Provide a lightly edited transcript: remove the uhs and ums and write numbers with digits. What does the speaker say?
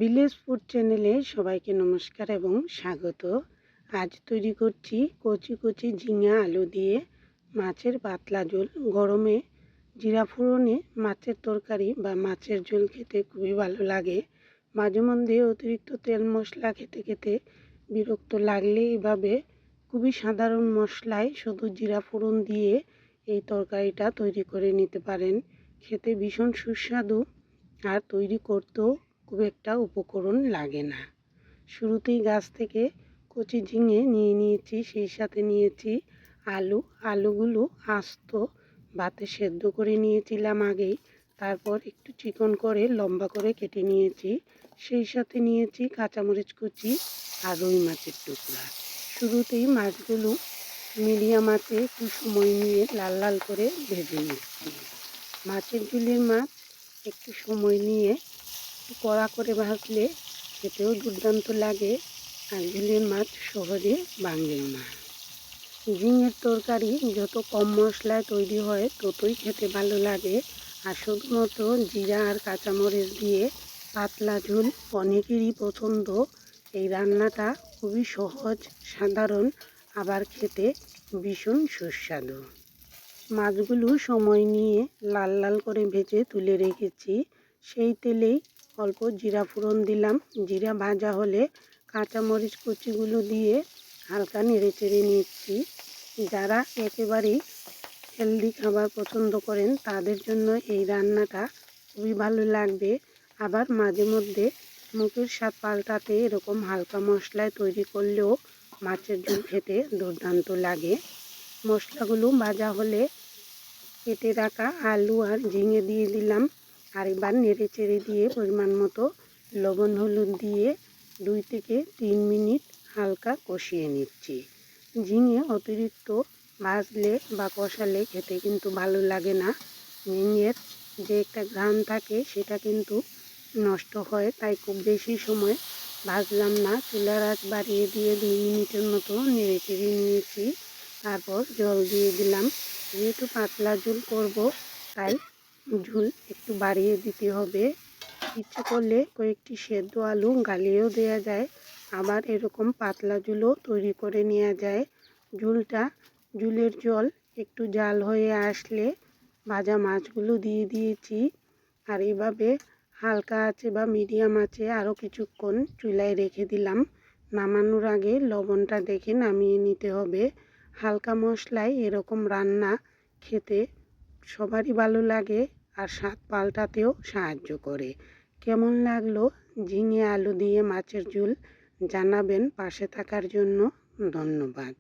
Village food চ্যানেলে সবাইকে নমস্কার এবং স্বাগত। আজ তৈরি করছি কচি কচি ঝিঙা আলু দিয়ে মাছের পাতলা ঝোল। গরমে জিরা ফোড়নে মাছের তরকারি বা মাছের ঝোল খেতে খুবই ভালো লাগে। মাঝে মধ্যে অতিরিক্ত তেল মশলা খেতে খেতে বিরক্ত লাগলে এভাবে খুবই সাধারণ মশলায় শুধু জিরা ফোড়ন দিয়ে এই তরকারিটা তৈরি করে নিতে পারেন। খেতে ভীষণ সুস্বাদু আর তৈরি করতেও খুব একটা উপকরণ লাগে না। শুরুতেই গাছ থেকে কচি ঝিঙে নিয়ে নিয়েছি, সেই সাথে নিয়েছি আলুগুলো আস্ত ভাতে সেদ্ধ করে নিয়েছিলাম আগেই, তারপর একটু চিকন করে লম্বা করে কেটে নিয়েছি। সেই সাথে নিয়েছি কাঁচামরিচ কুচি আর রুই মাছের টুকরা। শুরুতেই মাছগুলো মিডিয়াম আঁচে একটু সময় নিয়ে লাল লাল করে ভেজে নিচ্ছি। মাছের ঝোলের মাছ একটু সময় নিয়ে একটু কড়া করে ভাজলে খেতেও দুর্দান্ত লাগে, আর ঝোলের মাছ সহজে ভাঙেও না। ঝিঙের তরকারি যত কম মশলায় তৈরি হয় ততই খেতে ভালো লাগে। আর শুধুমাত্র জিরা আর কাঁচামরিচ দিয়ে পাতলা ঝোল অনেকেরই পছন্দ। এই রান্নাটা খুবই সহজ, সাধারণ, আবার খেতে ভীষণ সুস্বাদু। মাছগুলো সময় নিয়ে লাল লাল করে ভেজে তুলে রেখেছি। সেই তেলেই অল্প জিরা ফোড়ন দিলাম। জিরা ভাজা হলে কাঁচামরিচ কুচিগুলো দিয়ে হালকা নেড়ে চেড়ে নিচ্ছি। যারা একেবারেই হেলদি খাবার পছন্দ করেন তাদের জন্য এই রান্নাটা খুবই ভালো লাগবে। আবার মাঝে মধ্যে মুখের স্বাদ পাল্টাতে এরকম হালকা মশলায় তৈরি করলেও মাছের ঝোল খেতে দুর্দান্ত লাগে। মশলাগুলো ভাজা হলে কেটে রাখা আলু আর ঝিঙে দিয়ে দিলাম। আর এবার নেড়ে চেড়ে দিয়ে পরিমাণ মতো লবণ হলুদ দিয়ে 2 থেকে 3 মিনিট হালকা কষিয়ে নিচ্ছি। ঝিঙে অতিরিক্ত ভাজলে বা কষালে খেতে কিন্তু ভালো লাগে না। ঝিঙের যে একটা ঘ্রাণ থাকে সেটা কিন্তু নষ্ট হয়, তাই খুব বেশি সময় ভাজলাম না। চুলার আঁচ বাড়িয়ে দিয়ে 2 মিনিটের মতো নেড়ে চেড়ে নিয়েছি। তারপর জল দিয়ে দিলাম। যেহেতু পাতলা ঝোল করব তাই ঝোল একটু বাড়িয়ে দিতে হবে। ইচ্ছে করলে কয়েকটি সেদ্ধ আলু গালিয়েও দেওয়া যায়, আবার এরকম পাতলা ঝোলও তৈরি করে নেওয়া যায়। ঝোলের জল একটু জাল হয়ে আসলে ভাজা মাছগুলো দিয়ে দিয়েছি। আর এভাবে হালকা আঁচে বা মিডিয়াম আঁচে আরও কিছুক্ষণ চুলায় রেখে দিলাম। নামানোর আগে লবণটা দেখে নামিয়ে নিতে হবে। হালকা মশলায় এরকম রান্না খেতে সবারই ভালো লাগে আর স্বাদ পাল্টাতেও সাহায্য করে। কেমন লাগলো ঝিঙে আলু দিয়ে মাছের ঝোল জানাবেন। পাশে থাকার জন্য ধন্যবাদ।